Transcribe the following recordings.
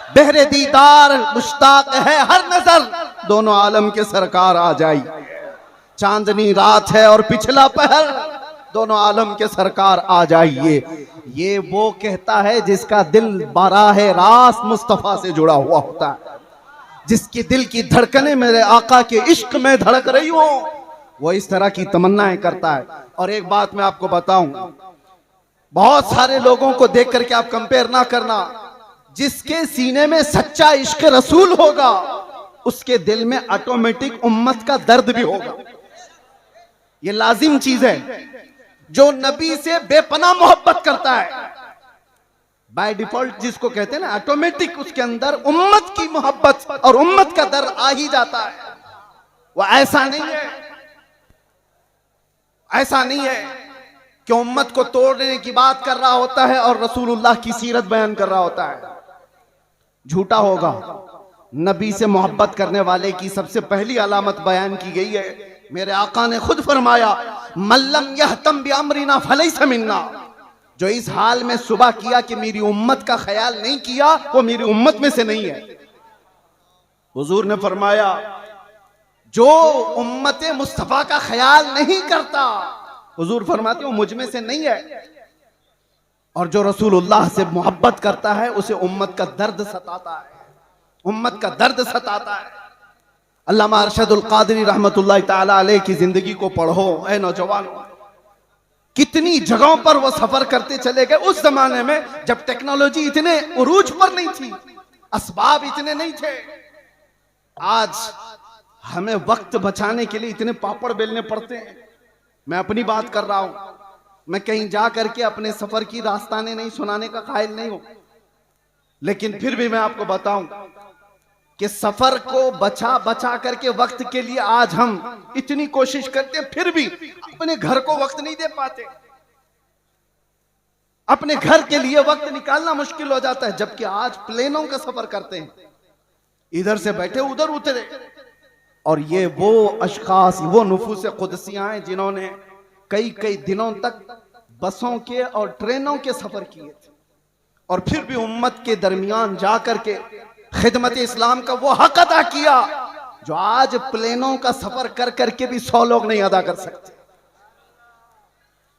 बहरे दीदार मुश्ताक है हर नजर, दोनों आलम के सरकार आ जाई। चांदनी रात है और पिछला पहर, दोनों आलम के सरकार आ जाइए। ये वो कहता है जिसका दिल बाराह रास मुस्तफा से जुड़ा हुआ होता है, जिसकी दिल की धड़कनें मेरे आका के इश्क में धड़क रही हो, वो इस तरह की तमन्नाएं करता है। और एक बात मैं आपको बताऊं, बहुत सारे लोगों को देख करके आप कंपेयर ना करना। जिसके सीने में सच्चा इश्क रसूल होगा, उसके दिल में ऑटोमेटिक उम्मत का दर्द भी होगा। ये लाजिम चीज है। जो नबी से बेपनाह मोहब्बत करता है, बाय डिफॉल्ट जिसको कहते हैं ना, ऑटोमेटिक उसके अंदर उम्मत की मोहब्बत और उम्मत का दर्द आ ही जाता है। वो ऐसा नहीं है, ऐसा नहीं है कि उम्मत को तोड़ने की बात कर रहा होता है और रसूलुल्लाह की सीरत बयान कर रहा होता है। झूठा होगा। नबी से मोहब्बत करने वाले की सबसे पहली अलामत बयान की गई है। मेरे आका ने खुद फरमाया, मल्लम यहतम बिअमरिना फलैसा मिन्ना। जो इस हाल में सुबह किया कि मेरी उम्मत का ख्याल नहीं किया, वो मेरी उम्मत में से नहीं है। हुजूर ने फरमाया, जो उम्मत मुस्तफा का ख्याल नहीं करता, हुजूर फरमाते हो मुझ में से नहीं है। और जो रसूलुल्लाह से मोहब्बत करता है, उसे उम्मत का दर्द सताता है, उम्मत का दर्द सताता है। अल्लामा अरशदुल कादरी रहमतुल्लाह ताला अलैह की जिंदगी को पढ़ो ऐ नौजवानों। कितनी जगहों पर वो सफर करते चले गए। उस जमाने में जब टेक्नोलॉजी इतने उरूज पर नहीं थी, असबाब इतने नहीं थे। आज हमें वक्त बचाने के लिए इतने पापड़ बेलने पड़ते हैं। मैं अपनी बात कर रहा हूं। मैं कहीं जा करके अपने सफर की दास्तानें नहीं सुनाने का कायल नहीं हूं, लेकिन फिर भी मैं आपको बताऊं कि सफर को बचा बचा करके वक्त के लिए आज हम इतनी कोशिश करते हैं, फिर भी अपने घर को वक्त नहीं दे पाते। अपने घर के लिए वक्त निकालना मुश्किल हो जाता है। जबकि आज प्लेनों का सफर करते हैं, इधर से बैठे उधर उतरे। और ये वो अशखास, वो नुफूस कुदसियां हैं जिन्होंने कई कई दिनों तक बसों के और ट्रेनों के सफर किए थे, और फिर भी उम्मत के दरमियान जाकर के खिदमत इस्लाम का वो हक अदा किया जो आज प्लेनों का सफर कर करके भी 100 लोग नहीं अदा कर सकते,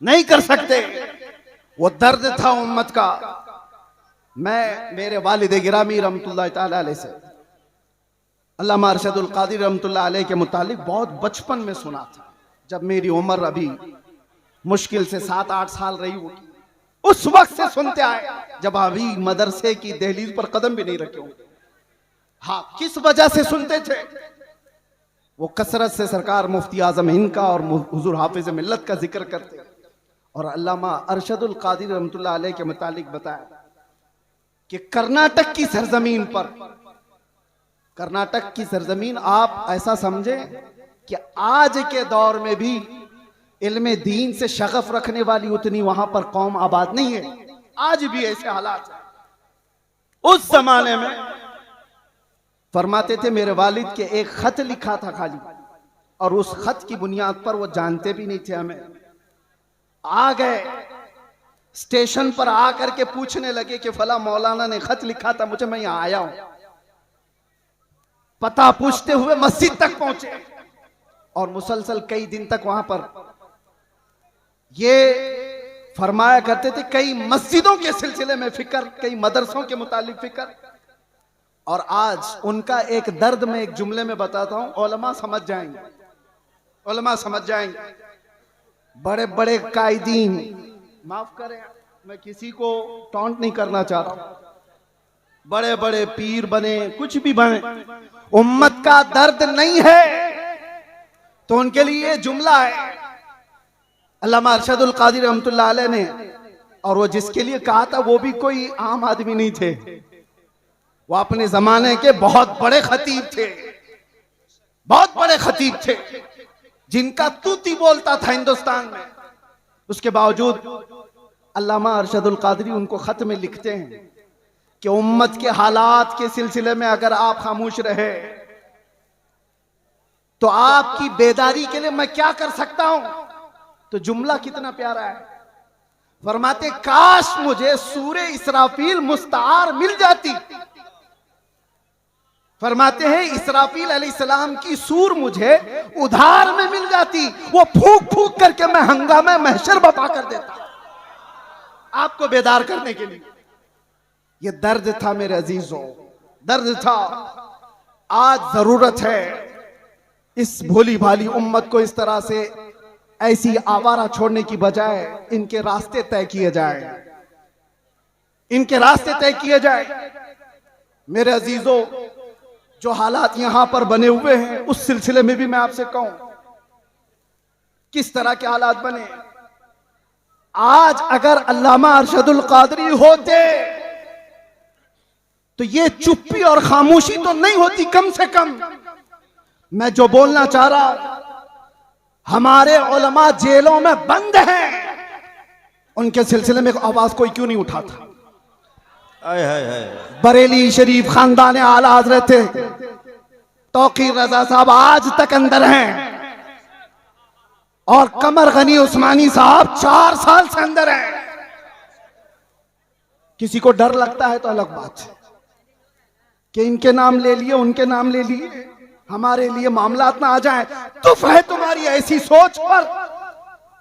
नहीं कर सकते। वो दर्द था उम्मत का। मैं मेरे वालिद गिरामी रहमतुल्लाह ताला अलैह से अल्लामा अरशदुल कादिर रहमतुल्लाह अलैह के मुतालिक बहुत बचपन में सुना था, जब मेरी उम्र अभी मुश्किल से 7-8 साल रही होगी। उस वक्त से सुनते आए जब अभी मदरसे की दहलीज पर कदम भी नहीं रखे होंगे। हाँ, किस वजह से सुनते थे? वो कसरत से सरकार मुफ्ती आजम हिंद का और हुजूर हाफिज मिल्लत का जिक्र करते, और अल्लामा अरशदुल कादिर रहमतुल्लाह अलैह के मुतालिक बताया कि कर्नाटक की सरजमीन पर, कर्नाटक की सरजमीन आप ऐसा समझे कि आज के दौर में भी इल्मे दीन से शगफ रखने वाली उतनी वहां पर कौम आबाद नहीं है। आज भी ऐसे हालात हैं। उस जमाने में फरमाते थे, मेरे वालिद के एक खत लिखा था खाली, और उस खत की बुनियाद पर वो जानते भी नहीं थे हमें। आ गए स्टेशन पर आकर के पूछने लगे कि फला मौलाना ने खत लिखा था मुझे, मैं यहां आया हूं। पता पूछते हुए मस्जिद तक पहुंचे, और मुसलसल कई दिन तक वहां पर ये फरमाया करते थे, कई मस्जिदों के सिलसिले में फिक्र, कई मदरसों के मुतालिक फिक्र। और आज उनका एक दर्द में एक जुमले में बताता हूं, उलमा समझ जाएंगे, उलमा समझ जाएंगे। बड़े बड़े कायदीन, माफ करें मैं किसी को टॉन्ट नहीं करना चाह रहा, बड़े बड़े पीर बने, कुछ भी बने, उम्मत का दर्द नहीं है तो उनके लिए ये जुमला है। अल्लामा अरशदुल कादिर रहमतुल्लाह अलैह ने, और वो जिसके लिए कहा था वो भी कोई आम आदमी नहीं थे, वो अपने जमाने के बहुत बड़े खतीब थे, बहुत बड़े खतीब थे जिनका तूती बोलता था हिंदुस्तान में। उसके बावजूद अल्लामा अरशदुल कादरी उनको खत में लिखते हैं कि उम्मत के हालात के सिलसिले में अगर आप खामोश रहे तो आपकी बेदारी के लिए मैं क्या कर सकता हूं। तो जुमला कितना प्यारा है, फरमाते काश मुझे सूरे इसराफील मुस्तार मिल जाती फरमाते हैं इसराफील अलैहिस्सलाम की सूर मुझे उधार में मिल जाती, वो फूंक फूंक करके मैं हंगामा महशर बता कर देता आपको बेदार करने के लिए। ये दर्द था मेरे अजीजों, दर्द था। आज जरूरत है इस भोली भाली उम्मत को इस तरह से ऐसी आवारा छोड़ने की बजाय इनके रास्ते तय किए जाए, इनके रास्ते तय किए जाए। मेरे अजीजों, जो हालात यहां पर बने हुए हैं उस सिलसिले में भी मैं आपसे कहूं किस तरह के हालात बने। आज अगर अल्लामा अरशदुल कादरी होते तो ये चुप्पी और खामोशी तो नहीं होती। कम से कम मैं जो बोलना चाह रहा हूं, हमारे उलमा जेलों में बंद हैं, उनके सिलसिले में आवाज कोई क्यों नहीं उठाता? बरेली शरीफ खानदान आला हजरत तौकीर रजा साहब आज तक अंदर हैं और कमर गनी उस्मानी साहब 4 साल से अंदर हैं। किसी को डर लगता है तो अलग बात है कि इनके नाम ले लिए उनके नाम ले लिए, हमारे लिए मामलात ना आ जाए। तुफ है तुम्हारी ऐसी सोच पर।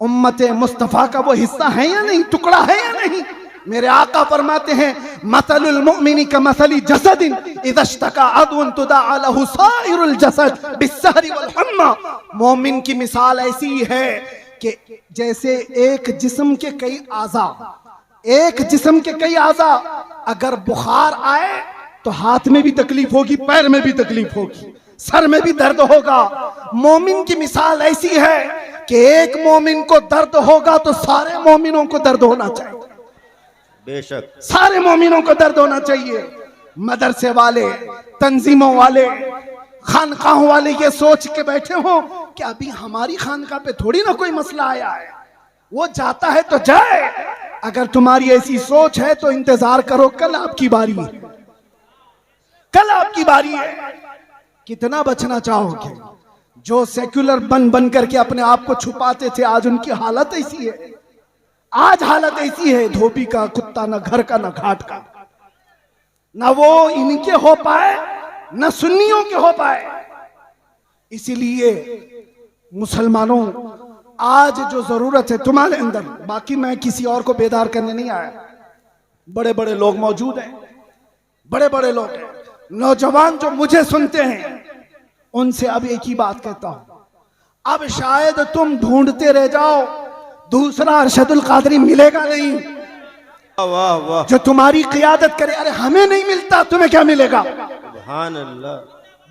उम्मत मुस्तफा का वो हिस्सा है या नहीं, टुकड़ा है या नहीं? मेरे आका फरमाते हैं मसलुल मुमिनी का मसली जसदिन इज़ा इश्तका अदुन तुदाअ लहु साइरुल जसद बिस्सहरी वल हम्मा। मोमिन की मिसाल ऐसी है कि जैसे एक जिस्म के कई आज़ा, एक जिस्म के कई आज़ा, अगर बुखार आए तो हाथ में भी तकलीफ होगी, पैर में भी तकलीफ होगी, सर में भी दर्द होगा। मोमिन की मिसाल ऐसी है कि एक मोमिन को दर्द होगा तो सारे मोमिनों को दर्द होना चाहिए। बेशक सारे मोमिनों को दर्द होना चाहिए। मदरसे वाले, तंजीमों वाले, खानकाहों वाले ये सोच के बैठे हो कि अभी हमारी खानका पे थोड़ी ना कोई मसला आया है, वो जाता है तो जाए। अगर तुम्हारी ऐसी सोच है तो इंतजार करो, कल आपकी बारी है, कल आपकी बारी है। कितना बचना चाहोगे? जो सेक्युलर बन बन करके अपने आप को छुपाते थे, आज उनकी हालत ऐसी है। आज हालत ऐसी है, धोबी का कुत्ता, ना घर का ना घाट का। ना वो इनके हो पाए ना सुन्नियों के हो पाए। इसीलिए मुसलमानों, आज जो जरूरत है तुम्हारे अंदर, बाकी मैं किसी और को बेदार करने नहीं आया। बड़े बड़े लोग मौजूद हैं, बड़े बड़े लोग हैं। नौजवान जो मुझे सुनते हैं उनसे अब एक ही बात कहता हूं, अब शायद तुम ढूंढते रह जाओ, दूसरा अरशदुल कादरी मिलेगा नहीं। वाह वाह, जो तुम्हारी क़ियादत करे। अरे हमें नहीं मिलता, तुम्हें क्या मिलेगा? सुभान अल्लाह।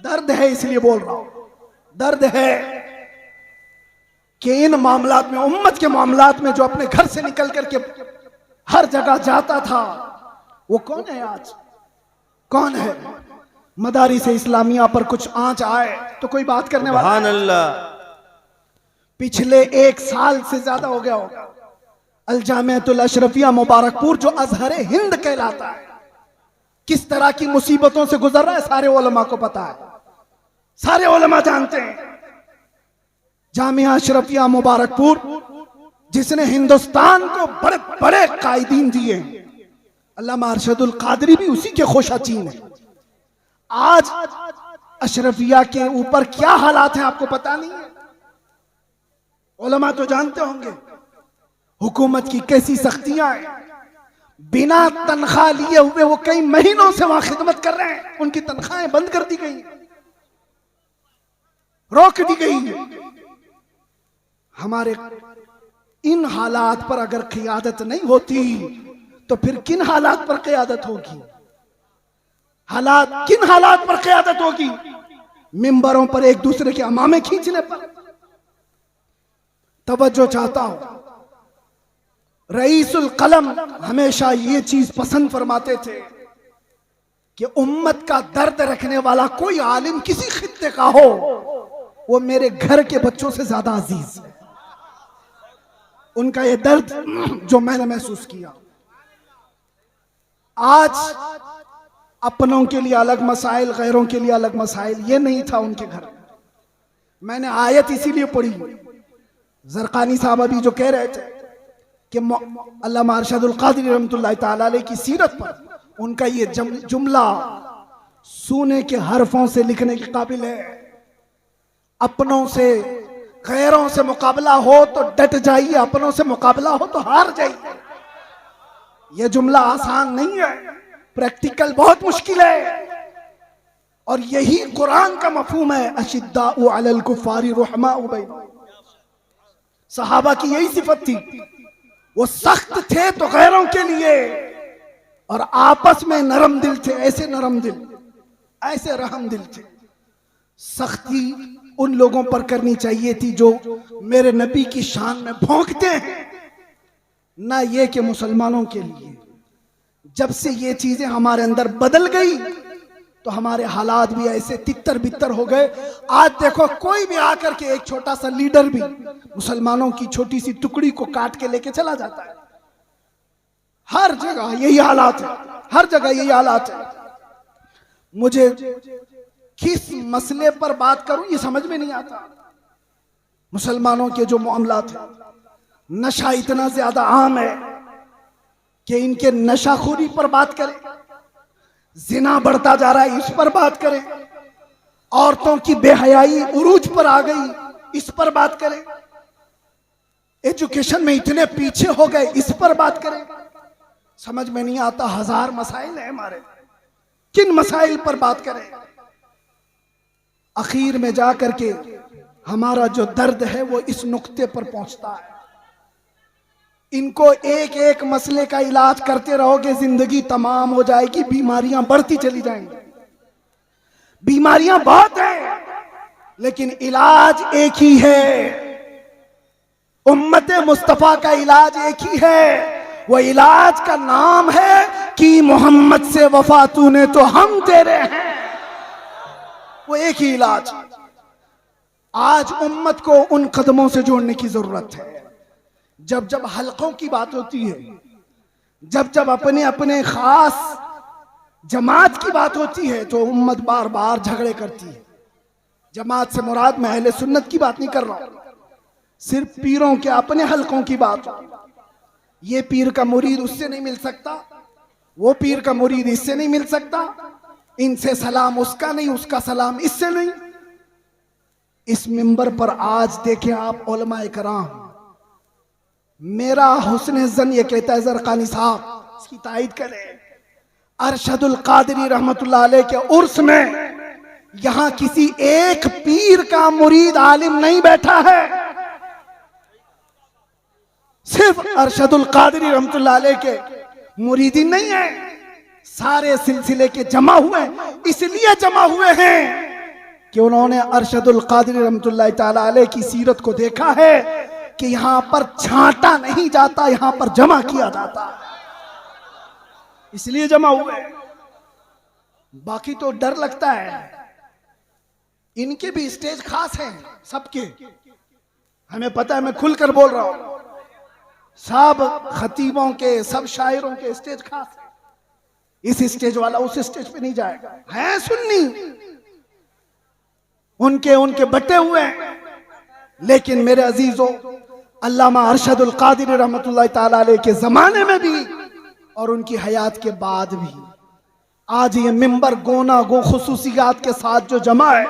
दर्द है इसलिए बोल रहा हूं, दर्द है कि इन मामलात में, उम्मत के मामलात में, जो अपने घर से निकल करके हर जगह जाता था, वो कौन है आज? कौन है? मदारिस इस्लामिया पर कुछ आंच आए तो कोई बात करने वाला? सुभान अल्लाह। पिछले 1 साल से ज्यादा हो गया होगा, अल जामिअतुल अशरफिया मुबारकपुर जो अजहर हिंद कहलाता है, किस तरह की मुसीबतों से गुजर रहा है सारे उलमा को पता है, सारे उलमा जानते हैं। जामिया अशरफिया मुबारकपुर जिसने हिंदुस्तान को बड़े बड़े कायदीन दिए, अल्लामा अरशदुल कादरी भी उसी के खोशाचीन है। आज अशरफिया के ऊपर क्या हालात हैं आपको पता नहीं है? उलमा तो जानते होंगे हुकूमत की कैसी सख्तियां हैं। बिना तनख्वाह लिए हुए वो कई महीनों से वहां खिदमत कर रहे हैं, उनकी तनख्वाहें बंद कर दी गई, रोक दी गई। हमारे इन हालात पर अगर क़ियादत नहीं होती तो फिर किन हालात पर क़ियादत होगी? किन हालात पर क़ियादत होगी? मिंबरों पर एक दूसरे के अमामे खींचने पर। तवज्जो चाहता हूं, रईसुल कलम हमेशा ये चीज पसंद फरमाते थे कि उम्मत का दर्द रखने वाला कोई आलिम किसी खित्ते का हो, वो मेरे घर के बच्चों से ज्यादा अजीज है। उनका ये दर्द जो मैंने महसूस किया। आज अपनों के लिए अलग मसाइल, गैरों के लिए अलग मसाइल, ये नहीं था उनके घर। मैंने आयत इसीलिए पढ़ी, ज़रक़ानी साहब अभी जो कह रहे थे कि अल्लामा अरशदुल कादरी रहमतुल्लाह तआला अलैह की सीरत पर उनका ये जुमला सोने के हरफों से लिखने के काबिल है। अपनों से गैरों से मुकाबला हो तो डट जाइए, अपनों से मुकाबला हो तो हार जाइए। यह जुमला आसान नहीं है, प्रैक्टिकल बहुत मुश्किल है। और यही कुरान का मफहूम है, अशिद्दाउ अलल कुफ्फारि रुहमाउ बैनहुम। सहाबा की यही सिफत थी, वो सख्त थे तो गैरों के लिए और आपस में नरम दिल थे। ऐसे नरम दिल, ऐसे रहम दिल थे। सख्ती उन लोगों पर करनी चाहिए थी जो मेरे नबी की शान में भौंकते हैं, ना ये कि मुसलमानों के लिए। जब से ये चीजें हमारे अंदर बदल गई तो हमारे हालात भी ऐसे तितर बितर हो गए। आज देखो, कोई भी आकर के, एक छोटा सा लीडर भी मुसलमानों की छोटी सी टुकड़ी को काट के लेके चला जाता है। हर जगह यही हालात है, हर जगह यही हालात है। मुझे किस मसले पर बात करूं ये समझ में नहीं आता। मुसलमानों के जो मामलात हैं, नशा इतना ज्यादा आम है कि इनके नशाखोरी पर बात करें, जिना बढ़ता जा रहा है इस पर बात करें, औरतों की बेहयाई उरूज पर आ गई इस पर बात करें, एजुकेशन में इतने पीछे हो गए इस पर बात करें। समझ में नहीं आता, हजार मसाइल है हमारे, किन मसाइल पर बात करें। आखिर में जाकर के हमारा जो दर्द है वो इस नुक्ते पर पहुंचता है। इनको एक एक मसले का इलाज करते रहोगे, जिंदगी तमाम हो जाएगी, बीमारियां बढ़ती चली जाएंगी। बीमारियां बहुत हैं लेकिन इलाज एक ही है। उम्मते मुस्तफा का इलाज एक ही है, वो इलाज का नाम है कि मोहम्मद से वफा तूने तो हम तेरे हैं। वो एक ही इलाज। आज उम्मत को उन कदमों से जोड़ने की जरूरत है। जब जब हलकों की बात होती है, जब जब अपने अपने खास जमात की बात होती है तो उम्मत बार बार झगड़े करती है। जमात से मुराद मैं अहले सुन्नत की बात नहीं कर रहा हूं, सिर्फ पीरों के अपने हलकों की बात। ये पीर का मुरीद उससे नहीं मिल सकता, वो पीर का मुरीद इससे नहीं मिल सकता, इनसे सलाम उसका नहीं, उसका सलाम इससे नहीं। इस मिंबर पर आज देखें आप उलमाए कराम, मेरा हुस्न जन ये कहता है, ज़रक़ानी साहब इसकी तायीद करें, अरशदुल कादरी रहमतुल्लाह अलैह के उर्स में यहां किसी एक पीर का मुरीद आलिम नहीं बैठा है, सिर्फ अरशदुल कादरी रहमतुल्लाह अलैह के मुरीदी नहीं है। सारे सिलसिले के जमा हुए, इसलिए जमा हुए हैं कि उन्होंने अरशदुल कादरी रहमतुल्लाह ताला अलैह की सीरत को देखा है कि यहां पर छांटा नहीं जाता, यहां पर जमा किया जाता, इसलिए जमा हुए। बाकी तो डर लगता है। इनके भी स्टेज खास हैं, सबके हमें पता है, मैं खुलकर बोल रहा हूं। सब खतीबों के, सब शायरों के स्टेज खास है। इस स्टेज वाला उस स्टेज पे नहीं जाएगा। है सुन्नी, उनके बटे हुए हैं। लेकिन मेरे अजीजों, अल्लामा अरशदुल कादरी रहमतुल्लाह ताला अलैह के जमाने में भी और उनकी हयात के बाद भी आज ये मिंबर गोना गो खुसूसियात के साथ जो जमा है,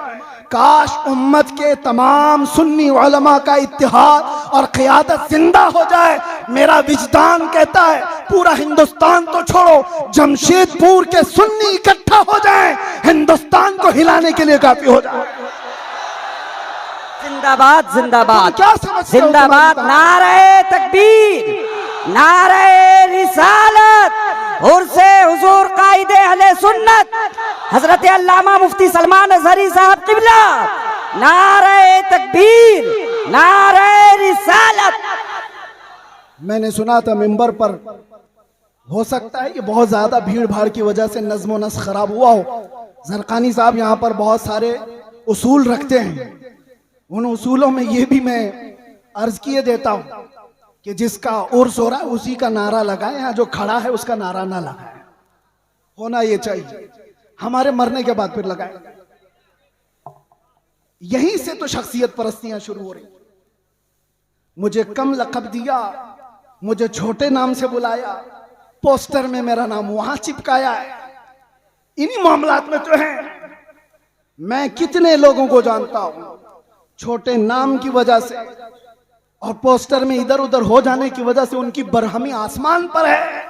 काश उम्मत के तमाम सुन्नी उलमा का इत्तिहाद और क़ियादत जिंदा हो जाए। मेरा विजदान कहता है पूरा हिंदुस्तान तो छोड़ो, जमशेदपुर के सुन्नी इकट्ठा हो जाए, हिंदुस्तान को हिलाने के लिए काफी हो जाए। जिंदाबाद जिंदाबाद क्या समझते हो? जिंदाबाद, नारे तकबीर, नारे रिसालत, उर्से हुजूर कायदे अहले सुन्नत हजरत अल्लामा मुफ्ती सलमान अजहरी साहब किबला, नारे तकबीर, नारे रिसालत। मैंने सुना था मिंबर पर, हो सकता है ये बहुत ज्यादा भीड़ भाड़ की वजह से नज्म व नस्ख खराब हुआ हो। ज़रक़ानी साहब यहाँ पर बहुत सारे उसूल रखते हैं, उन उसूलों में ये भी मैं अर्ज किए देता हूं कि जिसका उर्स हो रहा है उसी का नारा लगाए, यहाँ जो खड़ा है उसका नारा ना लगाए। होना ये चाहिए, हमारे मरने के बाद फिर लगाए। यहीं से तो शख्सियत परस्तियां शुरू हो रही। मुझे कम लक़ब दिया, मुझे छोटे नाम से बुलाया, पोस्टर में मेरा नाम वहां चिपकाया है। इन्हीं मामलात में तो है। मैं कितने लोगों को जानता हूं छोटे नाम की वजह से और पोस्टर में इधर उधर हो जाने की वजह से उनकी बरहमी आसमान पर है,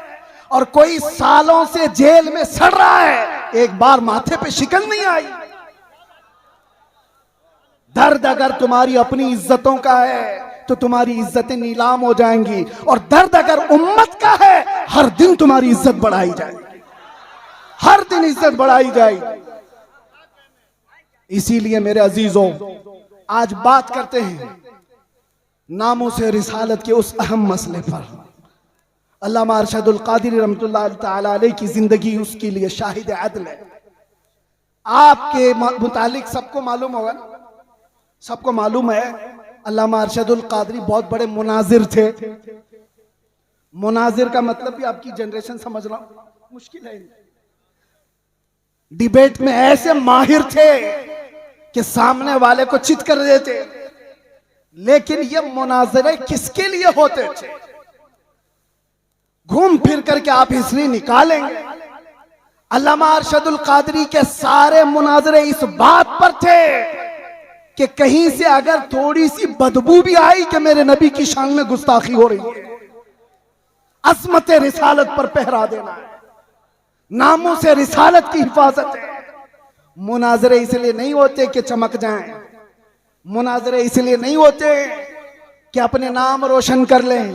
और कोई सालों से जेल में सड़ रहा है, एक बार माथे पे शिकन नहीं आई। दर्द अगर तुम्हारी अपनी इज्जतों का है तो तुम्हारी इज्जतें नीलाम हो जाएंगी, और दर्द अगर उम्मत का है हर दिन तुम्हारी इज्जत बढ़ाई जाएगी, हर दिन इज्जत बढ़ाई जाएगी। इसीलिए मेरे अजीजों, आज बात करते हैं नामों से रिसालत के उस अहम मसले पर। अल्लामा अरशदुल कादिरी रहमतुल्लाह तआला अलैह की जिंदगी उसके लिए शाहिद अदल है। आपके मुतालिक सबको मालूम होगा ना, सबको मालूम है अल्लामा अरशदुल कादरी बहुत बड़े मुनाजिर थे। मुनाजिर का मतलब भी आपकी जनरेशन समझना मुश्किल है। डिबेट में ऐसे माहिर थे कि सामने वाले को चित कर देते। लेकिन ये मुनाजरे किसके लिए होते थे? घूम फिर करके आप हिस्ट्री निकालेंगे, अल्लामा अरशदुल कादरी के सारे मुनाजरे इस बात पर थे कि कहीं से अगर थोड़ी सी बदबू भी आई कि मेरे नबी की शान में गुस्ताखी हो रही है, अजमत रिसालत पर पहरा देना है, नामों से रिसालत की हिफाजत है। मुनाजरे इसलिए नहीं होते कि चमक जाएं, मुनाजरे इसलिए नहीं होते कि अपने नाम रोशन कर लें,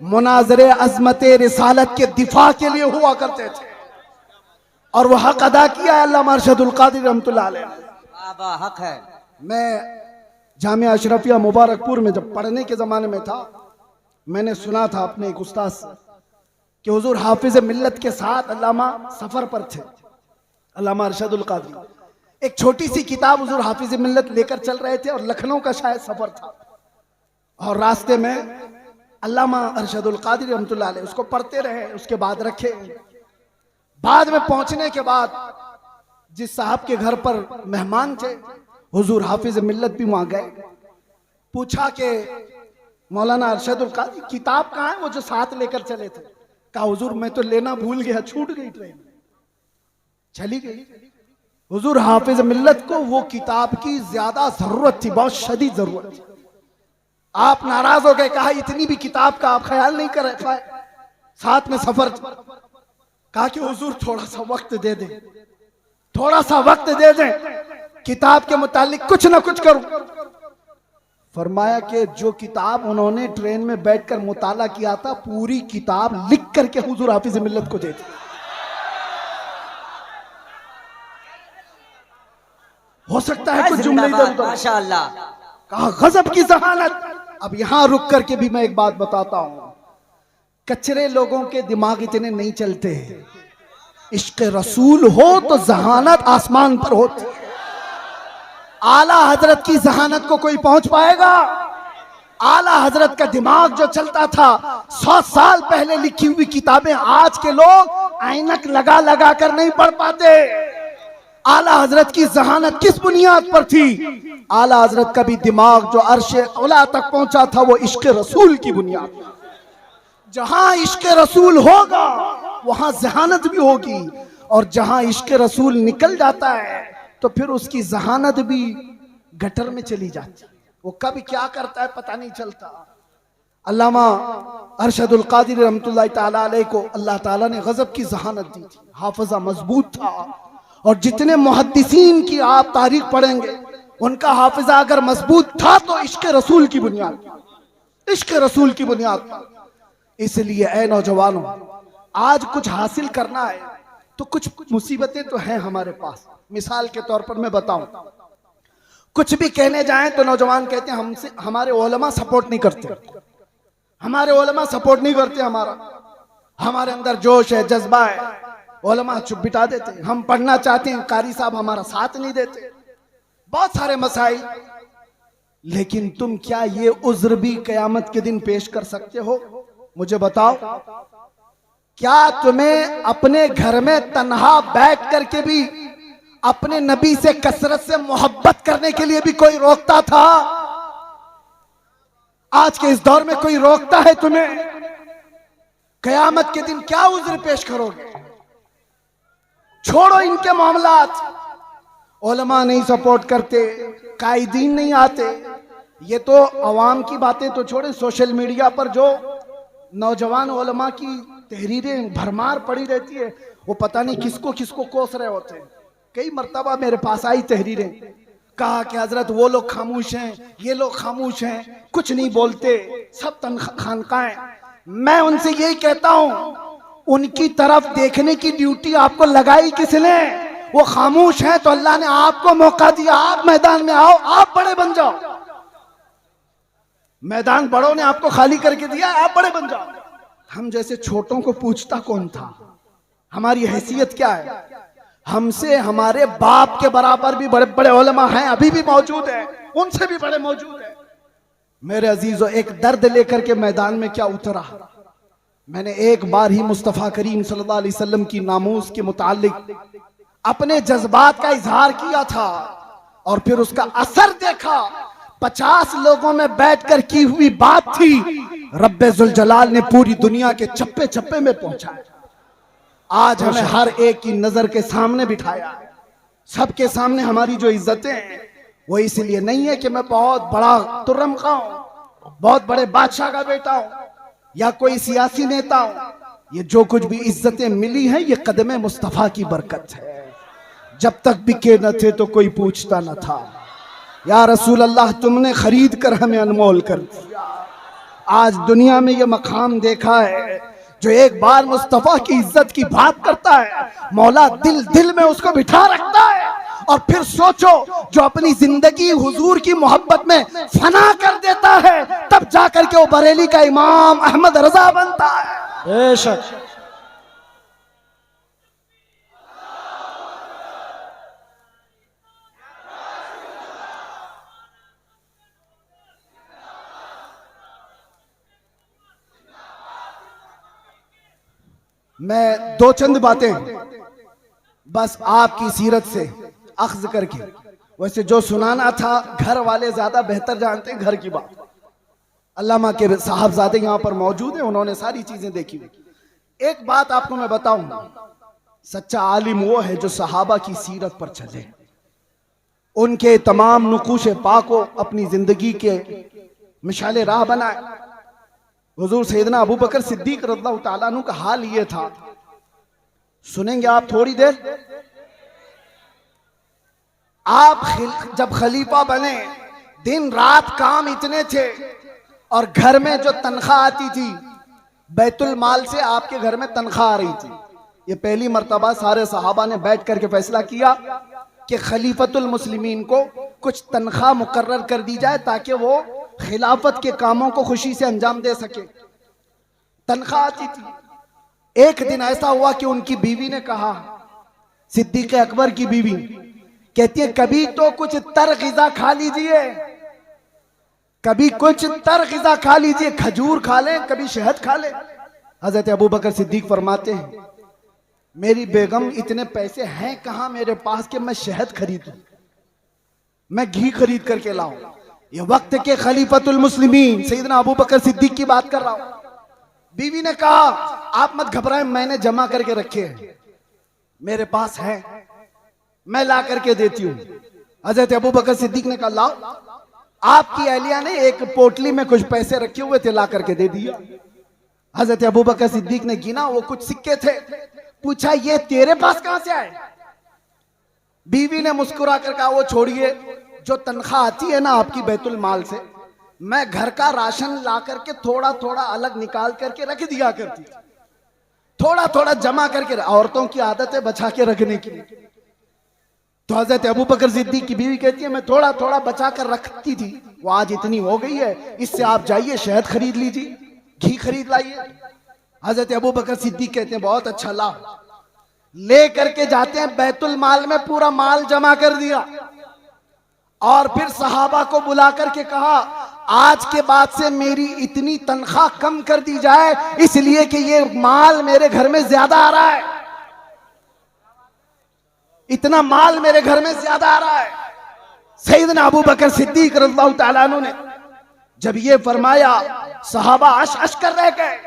मुनाजरे अजमत रिसालत के दिफा के लिए हुआ करते थे, और वह हक अदा किया अल्लामा अरशदुल कादरी रहमतुल्लाह अलैह। हक है। मैं जामिया अशरफिया मुबारकपुर में जब पढ़ने के जमाने में था, मैंने सुना था अपने एक उस्ताद से कि हुजूर हाफिज मिल्लत के साथ अल्लामा सफर पर थे, अल्लामा अरशदुल कादरी। एक छोटी सी किताब हुजूर हाफिज मिल्लत लेकर चल रहे थे और लखनऊ का शायद सफर था, और रास्ते में अल्लामा अरशदुल कादरी रहमतुल्लाह अलैह उसको पढ़ते रहे, उसके बाद रखे। बाद में पहुंचने के बाद जिस साहब के घर पर मेहमान थे, हुजूर हाफिज मिल्लत भी वहां गए। पूछा कि मौलाना अरशदुल कादरी किताब कहाँ है वो जो साथ लेकर चले थे? कहा हुजूर मैं तो लेना भूल गया, छूट गई, ट्रेन चली गई। हुजूर हाफिज मिल्लत को वो किताब की ज्यादा जरूरत थी, बहुत शदीद जरूरत थी। आप नाराज हो गए, कहा इतनी भी किताब का आप ख्याल नहीं कर पाए, साथ में सफर। कहा कि हुजूर थोड़ा सा वक्त दे दें, थोड़ा सा वक्त दे दें, किताब के मुतालिक कुछ ना कुछ करूं। फरमाया कि जो किताब उन्होंने ट्रेन में बैठकर मुताला किया था, पूरी किताब लिख करके हुजूर हाफिज मिल्लत को दे दी। हो सकता है कुछ जुमले इधर उधर, माशाअल्लाह। कहा गजब की जहानत। अब यहां रुक करके भी मैं एक बात बताता हूं, कचरे लोगों के दिमाग इतने नहीं चलते। इश्क रसूल हो तो जहानत आसमान पर होती है। आला हजरत की जहानत को कोई पहुंच पाएगा? आला हजरत का दिमाग जो चलता था, 100 साल पहले लिखी हुई किताबें आज के लोग ऐनक लगा लगा कर नहीं पढ़ पाते। आला हजरत की जहानत किस बुनियाद पर थी? आला हजरत का भी दिमाग जो अर्शे औला तक पहुंचा था वो इश्क रसूल की बुनियाद पर। जहां इश्क रसूल होगा वहां जहानत भी होगी, और जहां इश्क रसूल निकल जाता है तो फिर उसकी जहानत भी गटर में चली जाती है। वो कब क्या करता है पता नहीं चलता। अल्लामा अरशदुल कादरी रहमतुल्लाह तआला अलैह को अल्लाह ताला ने गजब की जहानत दी थी, हाफिजा मजबूत था। और जितने मुहद्दिसीन की आप तारीख पढ़ेंगे, उनका हाफिजा अगर मजबूत था तो इश्क रसूल की बुनियाद, इश्क रसूल की बुनियाद। इसलिए ऐ नौजवानों, आज कुछ हासिल करना है तो कुछ मुसीबतें तो हैं हमारे पास। मिसाल के तौर पर मैं बताऊं, कुछ भी कहने जाएं तो नौजवान कहते हैं हमसे हमारे उलमा सपोर्ट नहीं करते, हमारे उलमा सपोर्ट नहीं करते, हमारे अंदर जोश है, जज्बा है, उलमा चुप बिठा देते हैं। हम पढ़ना चाहते हैं, कारी साहब हमारा साथ नहीं देते, बहुत सारे मसाइल। लेकिन तुम क्या ये उज्र भी कयामत के दिन पेश कर सकते हो? मुझे बताओ, क्या तुम्हें अपने घर में तन्हा बैठ करके भी अपने नबी से कसरत से मोहब्बत करने के लिए भी कोई रोकता था? आज के इस दौर में कोई रोकता है तुम्हें? कयामत के दिन क्या उज्र पेश करोगे? छोड़ो इनके मामलात। उलमा नहीं सपोर्ट करते, कायदीन नहीं आते। ये तो अवाम की बातें तो छोड़े, सोशल मीडिया पर जो नौजवान उलमा की तहरीरें भरमार पड़ी रहती है, वो पता नहीं किसको किसको कोस रहे होते हैं। कई मर्तबा मेरे पास आई तहरीरें, कहा कि हजरत वो लोग खामोश हैं, ये लोग खामोश हैं, कुछ नहीं बोलते, सब खानकाएं। मैं उनसे यही कहता हूं, उनकी तरफ देखने की ड्यूटी आपको लगाई किसने? वो खामोश हैं तो अल्लाह ने आपको मौका दिया, आप मैदान में आओ, आप बड़े बन जाओ। मैदान बड़ों ने आपको खाली करके दिया, आप बड़े बन जाओ। हम जैसे छोटों को पूछता कौन था? हमारी हैसियत क्या है? हमसे हमारे बाप के बराबर भी बड़े बड़े उलमा हैं, अभी भी मौजूद है, उनसे भी बड़े मौजूद है। मेरे अजीजों, एक दर्द लेकर के मैदान में क्या उतरा? मैंने एक बार ही मुस्तफ़ा करीम सल्लल्लाहु अलैहि वसल्लम की नामूस के मुतालिक अपने जज्बात का इजहार किया था और फिर उसका असर देखा। 50 लोगों में बैठकर की हुई बात थी, रब्बे जुल जलाल ने पूरी दुनिया के चप्पे चप्पे में पहुंचाया। आज हमें हर एक की नजर के सामने बिठाया है। सबके सामने हमारी जो इज्जतें हैं वो इसलिए नहीं है कि मैं बहुत बड़ा तुर्रम का हूं, बहुत बड़े बादशाह का बेटा हूं या कोई सियासी नेता हूं। ये जो कुछ भी इज्जतें मिली हैं, ये कदमे मुस्तफा की बरकत है। जब तक बिके न थे तो कोई पूछता न था, या रसूल अल्लाह तुमने खरीद कर हमें अनमोल कर दिया। आज दुनिया में ये मकाम देखा है, जो एक बार मुस्तफा की इज्जत की बात करता है, मौला दिल दिल में उसको बिठा रखता है। और फिर सोचो, जो अपनी जिंदगी हुजूर की मोहब्बत में फना कर देता है, तब जाकर के वो बरेली का इमाम अहमद रजा बनता है। बेशक मैं दो चंद बातें बस आपकी सीरत से अख्ज करके, वैसे जो सुनाना था घर वाले ज्यादा बेहतर जानते हैं घर की बात। अल्लामा के साहबजादे यहाँ पर मौजूद हैं, उन्होंने सारी चीजें देखी हुई। एक बात आपको मैं बताऊं, सच्चा आलिम वो है जो सहाबा की सीरत पर चले, उनके तमाम नुकूश पा को अपनी जिंदगी के मिसाल राह बनाए। हुजूर सैयदना अबू बकर सिद्दीक रज़ियल्लाहु ताला अन्हु का हाल ये था, सुनेंगे आप थोड़ी देर। आप जब खलीफा बने, दिन रात काम इतने थे और घर में जो तनख्वाह आती थी, बैतुल माल से आपके घर में तनख्वाह आ रही थी। ये पहली मर्तबा सारे सहाबा ने बैठ करके फैसला किया कि खलीफतुल मुस्लिमीन को कुछ तनख्वाह मुकर्रर कर दी जाए ताकि वो खिलाफत के कामों को खुशी से अंजाम दे सके। तनख्वाह आती थी। एक दिन ऐसा हुआ कि उनकी बीवी ने कहा, सिद्दीक अकबर की बीवी कहती है, कभी तो कुछ तर ग़िज़ा खा लीजिए, कभी कुछ तर ग़िज़ा खा लीजिए, खजूर खा लें, कभी शहद खा लें। हजरत अबू बकर सिद्दीक फरमाते हैं, मेरी बेगम इतने पैसे हैं कहां मेरे पास कि मैं शहद खरीदूं, मैं घी खरीद करके लाऊं। ये वक्त के खलीफतुल मुस्लिमीन सैयदना अबू बकर सिद्दीक की बात कर रहा हूं। बीवी ने कहा, आप मत घबराएं, मैंने जमा करके रखे हैं, मेरे पास है, मैं ला करके देती हूं। हजरत अबू बकर सिद्दीक ने कहा, लाओ। आपकी अहलिया ने एक पोटली में कुछ पैसे रखे हुए थे, ला करके दे दिया। हजरत अबू बकर सिद्दीक ने गिना, वो कुछ सिक्के थे। पूछा, ये तेरे पास कहां से आए? बीवी ने मुस्कुरा कर कहा, वो छोड़िए, जो तनख्वाह आती है ना आपकी बैतुल माल से, मैं घर का राशन ला करके थोड़ा थोड़ा अलग निकाल करके रख दिया करती थी, थोड़ा थोड़ा जमा करके। औरतों की आदत है बचा के रखने की। तो हजरत अबू बकर सिद्दीक की बीवी कहती है, मैं थोड़ा थोड़ा बचा कर रखती थी, वो आज इतनी हो गई है, इससे आप जाइए शहद खरीद लीजिए, घी खरीद लाइए। हजरत अबू बकर सिद्दीक कहते हैं, बहुत अच्छा, ला। ले करके जाते हैं, बैतुल माल में पूरा माल जमा कर दिया और फिर सहाबा को बुला करके कहा, आज के बाद से मेरी इतनी तनख्वाह कम कर दी जाए, इसलिए कि ये माल मेरे घर में ज्यादा आ रहा है, इतना माल मेरे घर में ज्यादा आ रहा है। सैयदना अबू बकर सिद्दीक रज़ियल्लाहु ताला अन्हु ने जब ये फरमाया, सहाबा अश अश कर रह गए।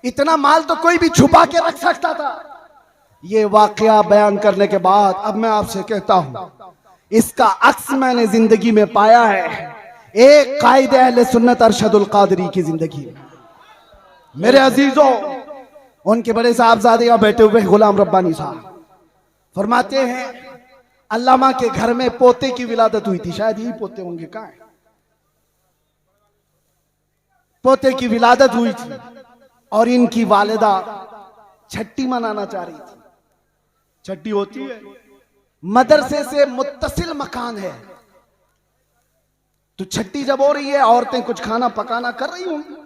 इतना माल तो कोई भी छुपा के रख सकता था, ये वाकया बयान करने के बाद अब मैं आपसे कहता हूं, इसका अक्स मैंने जिंदगी में पाया है एक कायदे अहले सुन्नत अरशदुल कादरी की जिंदगी में। मेरे अजीजों, उनके बड़े साहबजादे यहाँ बैठे हुए गुलाम रब्बानी साहब फरमाते हैं अल्लामा के घर में पोते की विलादत हुई थी, शायद यही पोते होंगे, कहाँ है? पोते की विलादत हुई थी और इनकी वालिदा छट्टी मनाना चाह रही थी। छट्टी होती है, मदरसे से मुत्तसिल मकान है, तो छट्टी जब हो रही है, औरतें कुछ खाना पकाना कर रही होंगी,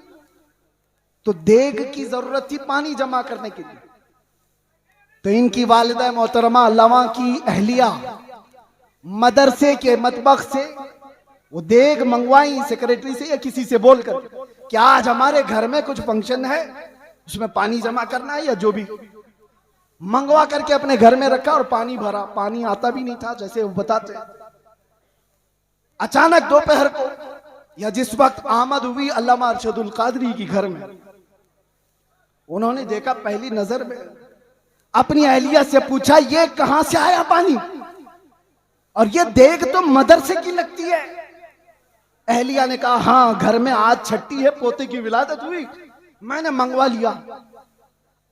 तो देग की जरूरत थी पानी जमा करने के लिए। तो इनकी वालिदा मोहतरमा अल्लामा की अहलिया मदरसे के मतबख से वो देग मंगवाई सेक्रेटरी से या किसी से बोलकर कि आज हमारे घर में कुछ फंक्शन है, उसमें पानी जमा करना है, या जो भी मंगवा करके अपने घर में रखा और पानी भरा। पानी आता भी नहीं था जैसे वो बताते। अचानक दोपहर को या जिस वक्त आमद हुई अल्लामा अरशदुल कादरी की घर में, उन्होंने देखा पहली नजर में, अपनी अहलिया से पूछा ये कहां से आया पानी, और ये देग तो मदरसे की लगती है। अहलिया ने कहा हाँ, घर में आज छट्टी है, पोते की विलादत हुई, मैंने मंगवा लिया।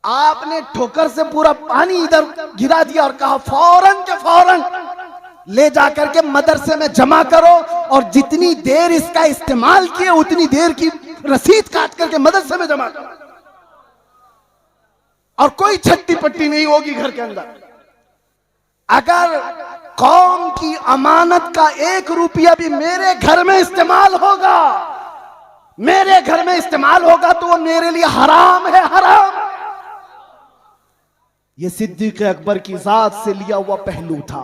आपने ठोकर से पूरा पानी इधर गिरा दिया और कहा फौरन के फौरन ले जाकर के मदरसे में जमा करो, और जितनी देर इसका इस्तेमाल किए उतनी देर की रसीद काट करके मदरसे में जमा करो, और कोई छट्टी पट्टी नहीं होगी घर के अंदर। अगर कौम की अमानत का 1 रुपया भी मेरे घर में इस्तेमाल होगा, मेरे घर में इस्तेमाल होगा, तो वो मेरे लिए हराम है, हराम। ये सिद्दीक़ अकबर की जात से लिया हुआ पहलू था,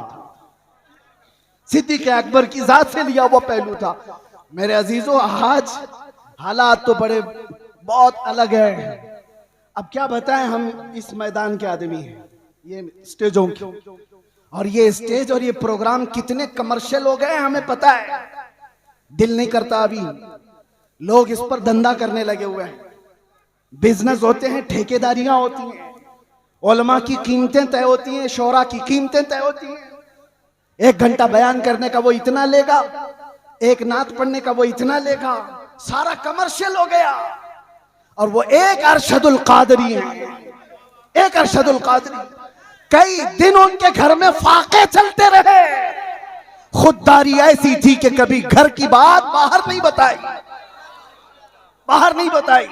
सिद्दीक़ अकबर की जात से लिया हुआ पहलू था। मेरे अजीजों, आज हालात तो बड़े बहुत अलग है। अब क्या बताएं, हम इस मैदान के आदमी हैं, ये स्टेजों के, और ये स्टेज और ये प्रोग्राम कितने कमर्शियल हो गए हमें पता है। दिल नहीं करता, अभी लोग इस पर धंधा करने लगे हुए हैं, बिजनेस होते हैं, ठेकेदारियां होती हैं, उलमा की कीमतें तय होती हैं, शोरा की कीमतें तय होती हैं। 1 घंटा बयान करने का वो इतना लेगा, एक नात पढ़ने का वो इतना लेगा, सारा कमर्शियल हो गया। और वो एक अरशदुल कादरी है, एक अरशदुल कादरी, कई दिन उनके घर में फाके चलते रहे। खुददारी ऐसी थी कि कभी घर की बात बाहर नहीं बताई, बाहर नहीं बताई,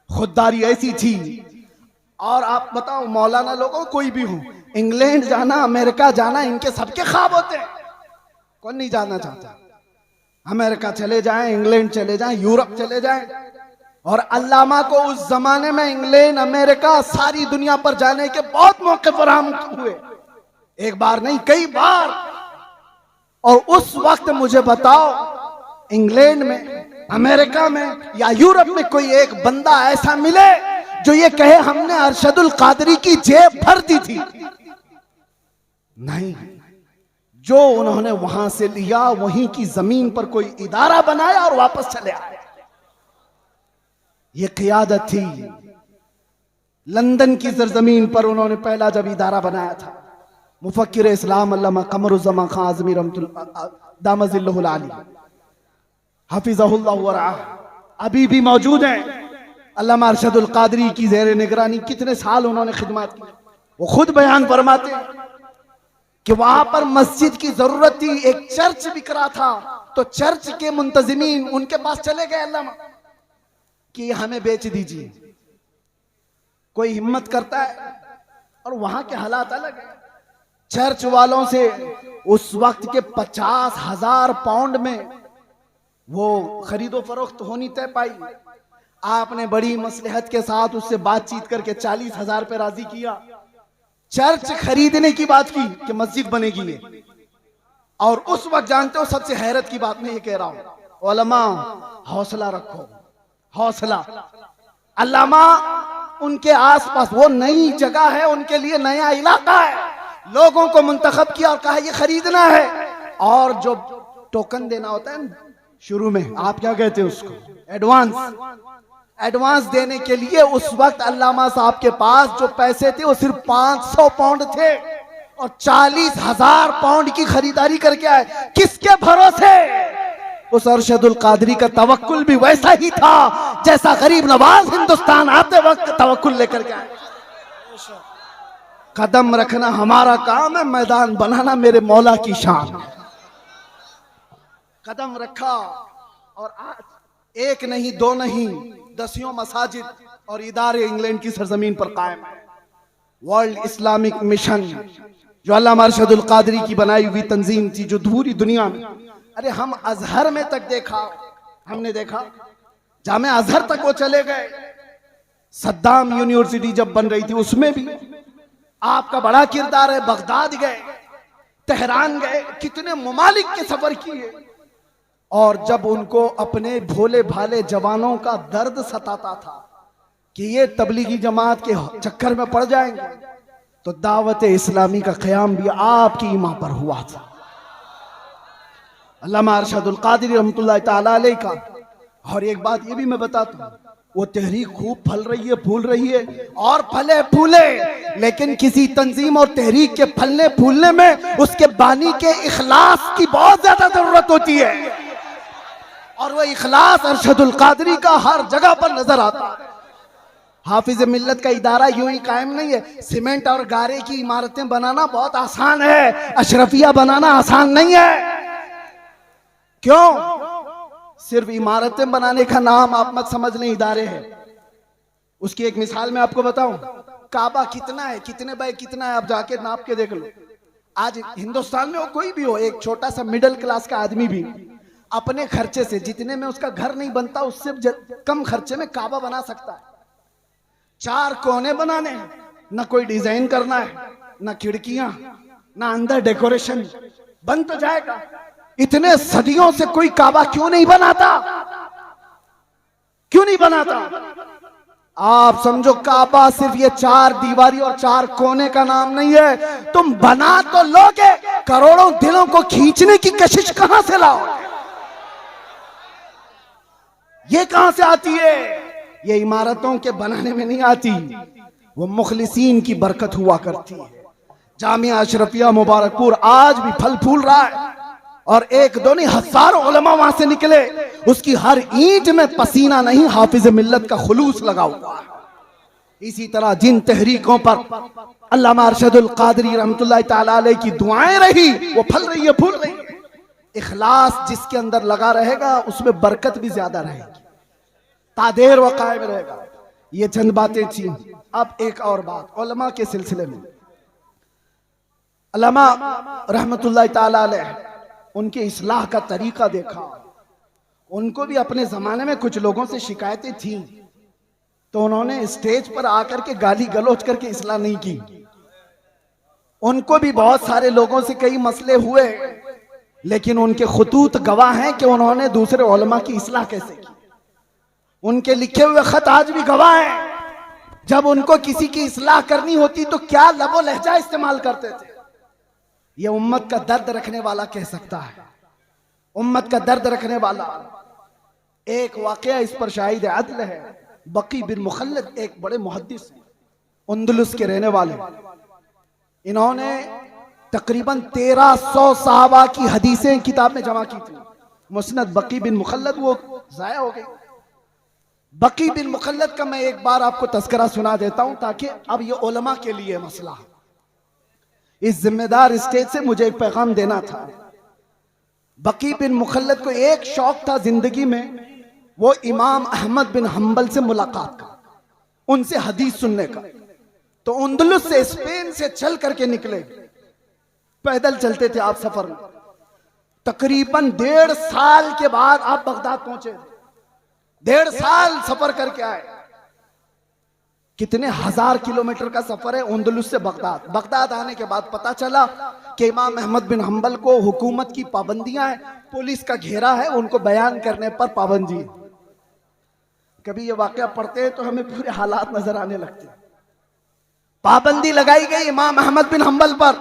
खुददारी ऐसी थी। और आप बताओ मौलाना लोगों, कोई भी हो, इंग्लैंड जाना, अमेरिका जाना, इनके सबके ख्वाब होते हैं, कौन नहीं जाना चाहता? अमेरिका चले जाएं, इंग्लैंड चले जाएं, यूरोप चले जाएं। और अल्लामा को उस जमाने में इंग्लैंड, अमेरिका, सारी दुनिया पर जाने के बहुत मौके फराहम हुए, एक बार नहीं कई बार। और उस वक्त मुझे बताओ, इंग्लैंड में, अमेरिका में या यूरोप में कोई एक बंदा ऐसा मिले जो ये कहे हमने अरशदुल कादरी की जेब भर दी थी? नहीं। जो उन्होंने वहां से लिया वहीं की जमीन पर कोई इदारा बनाया और वापस चले आए। ये क़ियादत थी। लंदन की सरजमीन पर उन्होंने पहला जब इदारा बनाया था, मुफक्किर इस्लाम अल्लामा कमरुज़्ज़मान खान आज़मी रहमतुल्लाह दामज़िल्लुहुल आली हफ़िज़हुल्लाह व रआह अभी भी मौजूद हैं। अल्लामा अरशदुल कादरी की ज़ेर निगरानी कितने साल उन्होंने खिदमत की। वो खुद बयान फरमाते हैं कि वहां पर मस्जिद की जरूरत थी, एक चर्च बिक रहा था, तो चर्च के मुंतजिमीन उनके पास चले गए अल्लामा कि हमें बेच दीजिए। कोई हिम्मत करता है, और वहां के हालात अलग है। चर्च वालों से उस वक्त के 50,000 पाउंड में वो खरीदो फरोख्त होनी तय पाई। आपने बड़ी मसलहत के साथ उससे बातचीत करके 40,000 पे राजी किया। चर्च खरीदने की बात की कि मस्जिद बनेगी ये। और उस वक्त जानते हो, सबसे हैरत की बात मैं ये कह रहा हूं, उलमा हौसला रखो, हौसला। अल्लामा उनके आसपास, वो नई जगह है, उनके लिए नया इलाका है, लोगों को मुंतखब किया और कहा ये खरीदना है। और जो टोकन देना होता है शुरू में, आप क्या कहते हैं उसको, एडवांस, एडवांस देने के लिए उस वक्त अल्लामा साहब के पास जो पैसे थे वो सिर्फ 500 पाउंड थे और 40,000 पाउंड की खरीदारी करके आए। किसके भरोसे? उस अरशदुल कादरी का तवक्कुल भी वैसा ही था जैसा गरीब नवाज हिंदुस्तान आते वक्त तवक्कुल लेकर के आए। कदम रखना हमारा काम है, मैदान बनाना मेरे मौला की शान है। कदम रखा और आज एक नहीं, दो नहीं, दसियों मसाजिद और इदारे इंग्लैंड की सरजमीन पर कायम है। वर्ल्ड इस्लामिक मिशन जो अल्लामा अरशदुल कादरी की बनाई हुई तंजीम थी, जो पूरी दुनिया में, अरे हम अजहर में तक देखा, हमने देखा जामे अजहर तक वो चले गए। सद्दाम यूनिवर्सिटी जब बन रही थी उसमें भी आपका बड़ा किरदार है। बगदाद गए, तेहरान गए, कितने ममालिक के सफर किए। और जब उनको अपने भोले भाले जवानों का दर्द सताता था कि ये तबलीगी जमात के चक्कर में पड़ जाएंगे, तो दावत इस्लामी का क़याम भी आपकी ईमा पर हुआ था। अल्लामा अरशदुल कादरी रहमतुल्लाह तआला अलैह का। और एक बात ये भी मैं बताता हूँ, वो तहरीक खूब फल रही है, फूल रही है, और फले फूले, लेकिन किसी तंजीम और तहरीक के फलने फूलने में उसके बानी के इखलास की बहुत ज्यादा जरूरत होती है। और वह इखलास अरशदुल कादरी का हर जगह पर नजर आता है। हाफिज मिल्लत का इदारा यूं ही कायम नहीं है। सीमेंट और गारे की इमारतें बनाना बहुत आसान है, अशरफिया बनाना आसान नहीं है। क्यों? सिर्फ इमारतें बनाने का नाम आप मत समझ लें इदारे हैं। उसकी एक मिसाल मैं आपको बताऊं, काबा कितना है, कितने बाय कितना है, आप जाके नाप के देख लो। आज हिंदुस्तान में वो कोई भी हो, एक छोटा सा मिडिल क्लास का आदमी भी अपने खर्चे से, जितने में उसका घर नहीं बनता उससे कम खर्चे में काबा बना सकता है। 4 कोने बनाने हैं, ना कोई डिजाइन करना है, ना खिड़कियां, ना अंदर डेकोरेशन, बन तो जाएगा। इतने सदियों से कोई काबा क्यों नहीं बनाता? क्यों नहीं बनाता? आप समझो काबा सिर्फ ये 4 दीवारी और 4 कोने का नाम नहीं है। तुम बना तो लोगे, करोड़ों दिलों को खींचने की कशिश कहां से लाओ? ये कहां से आती है? ये इमारतों के बनाने में नहीं आती, वो मुखलिसीन की बरकत हुआ करती है। जामिया अशरफिया मुबारकपुर आज भी फल फूल रहा है, और एक दो नहीं, हजारों उलमा वहां से निकले। उसकी हर ईंट में पसीना नहीं, हाफिज मिल्लत का खुलूस लगा हुआ है। इसी तरह जिन तहरीकों पर अल्लामा अरशदुल कादरी रहमतुल्लाह तआला अलैह की दुआएं रही, वो फल रही है, फूल रही है। इखलास जिसके अंदर लगा रहेगा उसमें बरकत भी ज्यादा रहेगी, तादेर व कायम रहेगा। ये चंद बातें थी। अब एक और बात उलमा के सिलसिले में, अल्लामा रहमतुल्लाह तआला अलैह उनके इस्लाह का तरीका देखा। उनको भी अपने जमाने में कुछ लोगों से शिकायतें थी, तो उन्होंने स्टेज पर आकर के गाली गलौज करके इस्लाह नहीं की। उनको भी बहुत सारे लोगों से कई मसले हुए, लेकिन उनके खुतूत गवाह हैं कि उन्होंने दूसरे उलमा की इस्लाह कैसे की। उनके लिखे हुए खत आज भी गवाह हैं। जब उनको किसी की इस्लाह करनी होती तो क्या लबो लहजा इस्तेमाल करते थे। ये उम्मत का दर्द रखने वाला कह सकता है, उम्मत का दर्द रखने वाला। एक वाकया इस पर शाहिद अदल है। बकी बिन मुखल्लद एक बड़े मुहद्दिस हैं, अंदलुस के रहने वाले। इन्होंने तकरीबन 1300 सहाबा की हदीसें किताब में जमा की थी। मुस्नद बकी बिन मुखल्लद वो जाया हो गई। बकी बिन मुखल्लद का मैं एक बार आपको तस्करा सुना देता हूं, ताकि अब ये उलमा के लिए मसला है। इस जिम्मेदार स्टेज से मुझे एक पैगाम देना था। बकी बिन मुखल्लद को एक शौक था जिंदगी में, वो इमाम अहमद बिन हंबल से मुलाकात का, उनसे हदीस सुनने का। तो अंदलुस से, स्पेन से चल करके निकले, पैदल चलते थे आप सफर में। तकरीबन 1.5 साल के बाद आप बगदाद पहुंचे। 1.5 साल सफर करके आए। कितने हजार किलोमीटर का सफर है अंदलुस से बगदाद। बगदाद आने के बाद पता चला कि इमाम अहमद बिन हंबल को हुकूमत की पाबंदियां हैं, पुलिस का घेरा है, उनको बयान करने पर पाबंदी है। कभी ये वाकया पढ़ते हैं तो हमें पूरे हालात नजर आने लगते हैं। पाबंदी लगाई गई इमाम अहमद बिन हंबल पर।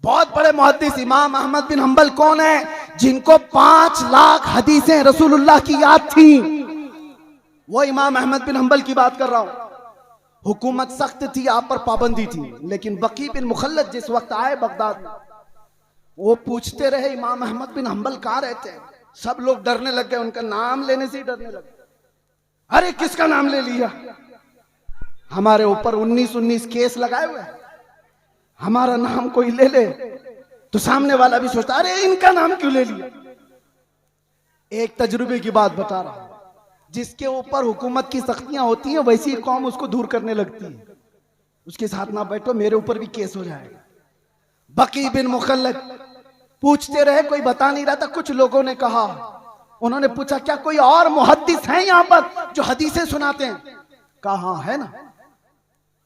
बहुत बड़े मुहद्दिस इमाम अहमद बिन हंबल कौन है? जिनको 5 लाख हदीसें रसूलुल्लाह की याद थी। वो इमाम अहमद बिन हंबल की बात कर रहा हूं। हुकूमत सख्त थी, आप पर पाबंदी थी, लेकिन बकी बिन मुखल्लद जिस वक्त आए बगदाद में, वो पूछते रहे इमाम अहमद बिन हंबल कहां रहते हैं। सब लोग डरने लग गए, उनका नाम लेने से ही डरने लगे। अरे किसका नाम ले लिया? हमारे ऊपर 19 केस लगाए हुए, हमारा नाम कोई ले ले तो सामने वाला भी सोचता अरे इनका नाम क्यों ले लिया। एक तजुर्बे की बात बता रहा हूं, जिसके ऊपर हुकूमत की सख्तियां होती हैं वैसी कौम उसको दूर करने लगती है। उसके साथ ना बैठो, मेरे ऊपर भी केस हो जाएगा। बकी बिन मुखल्लद पूछते रहे, कोई बता नहीं रहा था। कुछ लोगों ने कहा, उन्होंने पूछा क्या कोई और मुहद्दिस हैं यहां पर जो हदीसें सुनाते हैं? कहा हाँ है ना।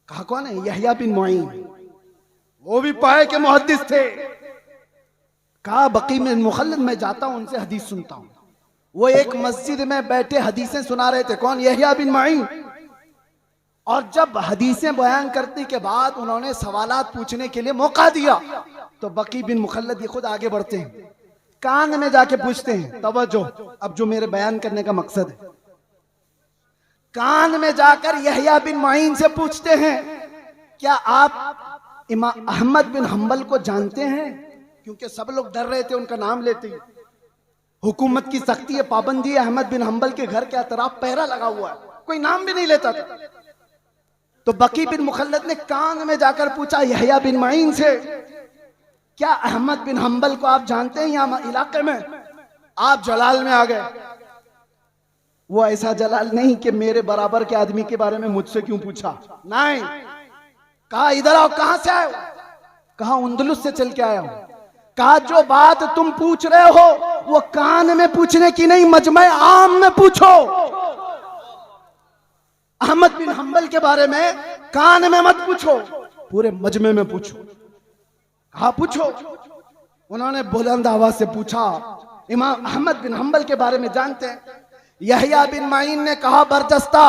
कहा कौन है? यहया बिन मुईन, वो भी पाए के मुहद्दिस थे। कहा बकी बिन मुखल्लद मैं जाता हूं, उनसे हदीस सुनता हूं। वो एक मस्जिद में बैठे हदीसें सुना रहे थे। कौन? यहया बिन मुईन। और जब हदीसें बयान करने के बाद उन्होंने सवालात पूछने के लिए मौका दिया तो बकी बिन मुखल्लद ये खुद आगे बढ़ते हैं, कान में जाके पूछते हैं। तवज्जो, अब जो मेरे बयान करने का मकसद है, कान में जाकर यहया बिन मुईन से पूछते हैं, क्या आप इमाम अहमद बिन हंबल को जानते हैं? क्योंकि सब लोग डर रहे थे उनका नाम लेते ही। हुकूमत की सख्ती है, पाबंदी है। अहमद बिन हंबल के घर के अतराफ पहरा लगा हुआ है, कोई नाम भी नहीं लेता था। तो बकी बिन मुखल्लद ने कान में जाकर पूछा यहया बिन मुईन से, क्या अहमद बिन हंबल को आप जानते हैं यहाँ इलाके में? आप जलाल में आ गए। वो ऐसा जलाल नहीं कि मेरे बराबर के आदमी के बारे में मुझसे क्यों पूछा, नहीं। कहा इधर आओ, कहां से आए हो? कहा अंदलुस से चल के आया हूं। कहा जो बात तुम पूछ रहे हो वो कान में पूछने की नहीं, मजमे आम में पूछो। अहमद बिन हंबल के बारे में कान में मत पूछो, पूरे मजमे में पूछो। कहा पूछो। उन्होंने बुलंद आवाज से पूछा, इमाम अहमद बिन हंबल के बारे में जानते हैं? यहया बिन मुईन ने कहा बरजस्ता,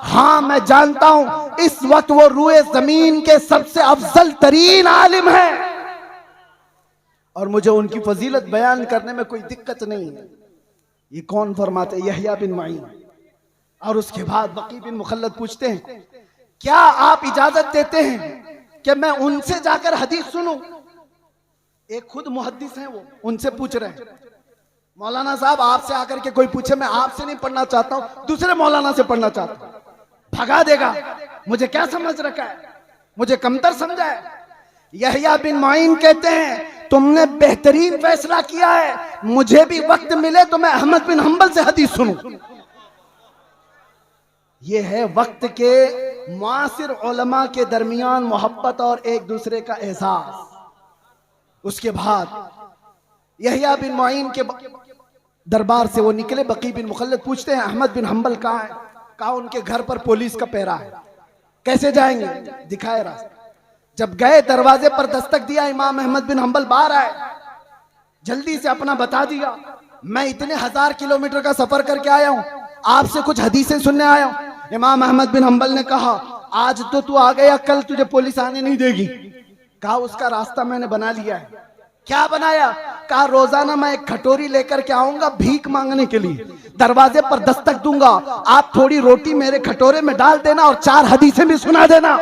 हाँ मैं जानता हूं। इस वक्त वो रूए जमीन के सबसे अफजल तरीन आलिम है और मुझे उनकी फजीलत बयान करने में कोई दिक्कत नहीं है। ये कौन फरमाते? यहया बिन मुईन। और उसके बाद बकी बिन मुखल्लद पूछते हैं, क्या आप इजाजत देते हैं कि मैं उनसे जाकर हदीस सुनूं? एक खुद मुहद्दिस हैं, वो उनसे पूछ रहे हैं, मौलाना साहब आपसे आकर के कोई पूछे, मैं आपसे नहीं पढ़ना चाहता हूं, दूसरे मौलाना से पढ़ना चाहता हूं। भगा देगा, मुझे क्या समझ रखा है, मुझे कमतर समझा है। यहया बिन मुईन कहते हैं तुमने बेहतरीन फैसला किया है, मुझे भी वक्त मिले तो मैं अहमद बिन हंबल से हदीस सुनूं। यह है वक्त के मुआसिर उलमा के दरमियान मोहब्बत और एक दूसरे का एहसास। उसके बाद यहया बिन मुईन के दरबार से वो निकले। बकी बिन मुखल्लद पूछते हैं अहमद बिन हंबल कहाँ है? कहा उनके घर पर पुलिस का पहरा है। कैसे जाएंगे? दिखाए रास्ता। जब गए दरवाजे पर दस्तक दिया, इमाम अहमद बिन हंबल बाहर आए, जल्दी से अपना बता दिया, मैं इतने 1000 किलोमीटर का सफर करके आया हूं, आपसे कुछ हदीसें सुनने आया हूं। इमाम अहमद बिन हंबल ने कहा आज तो तू आ गया, कल तुझे पुलिस आने नहीं देगी। कहा उसका रास्ता मैंने बना लिया है। क्या बनाया? कहा रोजाना मैं एक कटोरी लेकर के आऊंगा भीख मांगने के लिए, दरवाजे पर दस्तक दूंगा, आप थोड़ी रोटी मेरे कटोरे में डाल देना और 4 हदीसें भी सुना देना।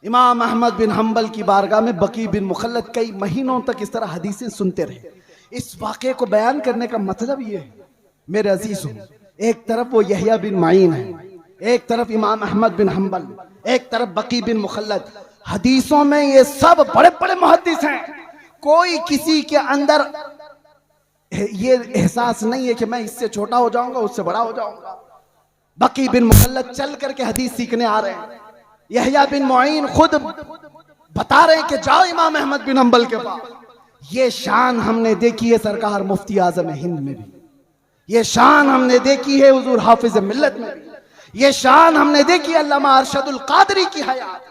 इमाम अहमद बिन हंबल की बारगाह में बकी बिन मुखल्लद कई महीनों तक इस तरह हदीसें सुनते रहे। इस वाक़े को बयान करने का मतलब ये है मेरे अजीजों, एक तरफ वो यहया बिन मुईन है, एक तरफ इमाम अहमद बिन हंबल, एक तरफ बकी बिन मुखल्लद। हदीसों में ये सब बड़े बड़े मुहद्दिस हैं। कोई किसी के अंदर ये एहसास नहीं है कि मैं इससे छोटा हो जाऊंगा, उससे बड़ा हो जाऊंगा। बकी बिन मुखल्लद चल करके हदीस सीखने आ रहे हैं। यहया बिन मुईन खुद बता रहे हैं कि जाओ इमाम अहमद बिन हंबल के पास। ये शान हमने देखी है सरकार मुफ्ती आजम हिंद में भी, ये शान हमने देखी है हुजूर हाफिज मिल्लत में भी, ये शान हमने देखी है अल्लामा अरशदुल कादरी की हयात।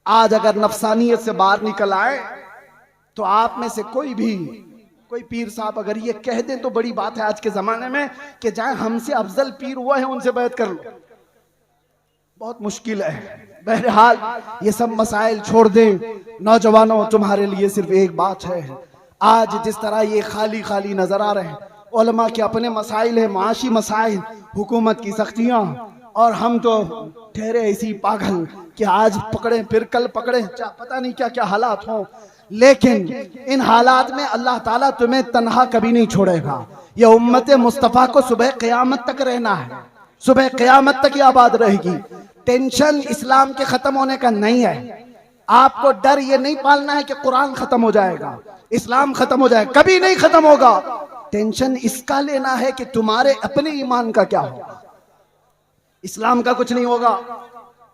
आज अगर नफसानियत से बाहर निकल आए तो आप में से कोई पीर साहब अगर ये कह दें तो बड़ी बात है आज के जमाने में कि जाए हमसे अफजल पीर हुआ है उनसे बैत कर लो, बहुत मुश्किल है। बहरहाल ये सब मसाइल छोड़ दें। नौजवानों तुम्हारे लिए सिर्फ एक बात है, आज जिस तरह ये खाली खाली नजर आ रहे हैं, उलमा के अपने मसाइल है, माशी मसाइल, हुकूमत की सख्तियाँ, और हम तो ठहरे ऐसी पागल कि आज पकड़े फिर कल पकड़े, पता नहीं क्या क्या हालात हों। लेकिन इन हालात में अल्लाह ताला तुम्हें तन्हा कभी नहीं छोड़ेगा। यह उम्मत मुस्तफ़ा को सुबह क़यामत तक रहना है, सुबह क़यामत तक ये आबाद रहेगी। टेंशन इस्लाम के खत्म होने का नहीं है। आपको डर ये नहीं पालना है कि कुरान खत्म हो जाएगा, इस्लाम खत्म हो जाएगा, कभी नहीं खत्म होगा। टेंशन इसका लेना है कि तुम्हारे अपने ईमान का क्या होगा। इस्लाम का कुछ नहीं होगा,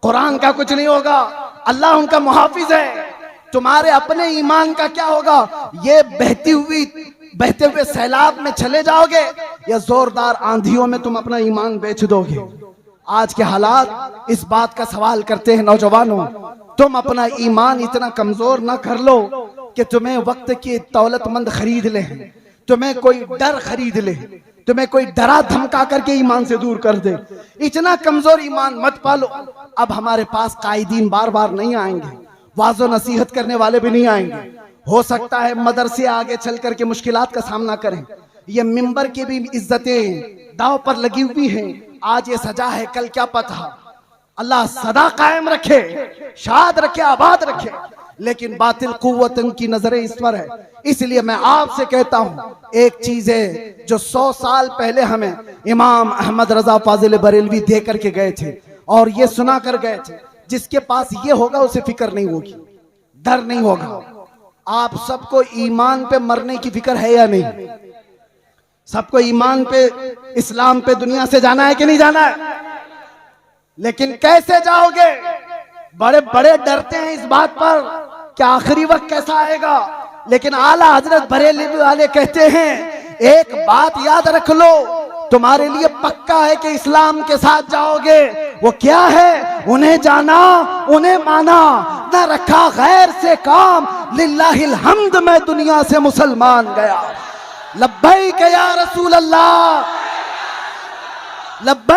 कुरान का कुछ नहीं होगा, अल्लाह उनका मुहाफिज है। तुम्हारे अपने ईमान का क्या होगा। ये बहते हुए सैलाब में चले जाओगे या जोरदार आंधियों में तुम अपना ईमान बेच दोगे। आज के हालात इस बात का सवाल करते हैं नौजवानों, तुम अपना ईमान इतना कमजोर ना कर लो कि तुम्हें वक्त की दौलतमंद खरीद ले, तुम्हें कोई डर खरीद ले, तुम्हें कोई डरा धमका करके ईमान से दूर कर दे। इतना कमजोर ईमान मत पालो। अब हमारे पास कायदीन बार बार नहीं आएंगे, वाज़ो नसीहत करने वाले भी नहीं आएंगे। हो सकता है मदरसे आगे चल करके मुश्किलात का सामना करें। ये मिंबर की भी इज्जतें दाव पर लगी हुई हैं। आज ये सजा है, कल क्या पता। अल्लाह सदा कायम रखे, शाद रखे, आबाद रखे। लेकिन बातिल कुव्वत की नजरें इस पर है। इसलिए मैं आपसे कहता हूं, एक चीज है जो 100 साल पहले हमें इमाम अहमद रजा फाजिल बरेलवी दे करके गए थे और ये सुना कर गए थे, जिसके पास ये होगा उसे फिक्र नहीं होगी, डर नहीं होगा। आप सबको ईमान पे मरने की फिक्र है या नहीं? सबको ईमान पे, इस्लाम पे दुनिया से जाना है कि नहीं जाना है? लेकिन कैसे जाओगे? बड़े बड़े डरते हैं इस बात पर कि आखिरी वक्त कैसा आएगा। लेकिन आला हजरत बरेलवी वाले कहते हैं, एक बात याद रख लो, तुम्हारे लिए पक्का है कि इस्लाम के साथ जाओगे। वो क्या है? उन्हें जाना, उन्हें माना, न रखा गैर से काम, लिल्लाहिल हम्द मैं दुनिया से मुसलमान गया। लब्बैक या रसूल अल्लाह, लब्बैक।